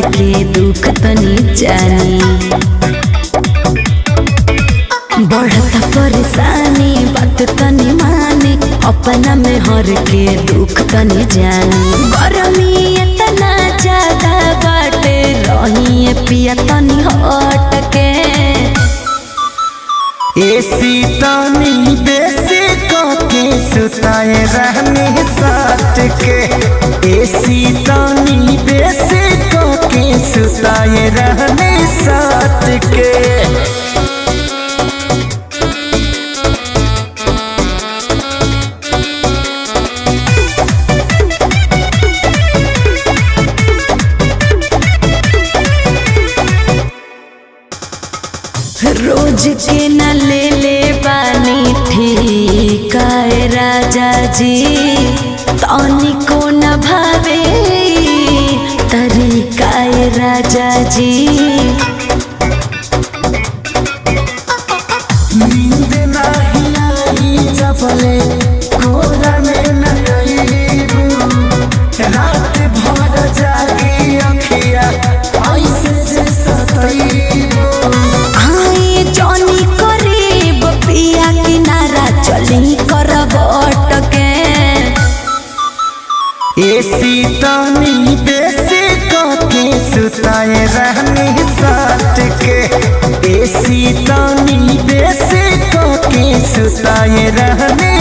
के दुख तनी जानी। बढ़ता परेशानी बात तनी मानी, अपना में हर के दुख तनी जानी। गरमी इतना ज्यादा बाटे रही पिया तनी हट के। एसी तनी बेसी के सुताए रहनी साथ के। एसी तनी बेसी के सुताए रहनी साथ के। रोज के न ले ले बानी ठिकाए राजा जी, तनी को न भावे तरीकाए राजा जी। नींद नहीं आई जबले कोरा में न गईबू, रात भर जागी अखिया ऐसे जे सतईबू। जनी करीब पिया किनारा चली करब अटके। एसी तनी बेसी के सुताए रहनी साथ के। एसी तनी बेसी के सुताए रहनी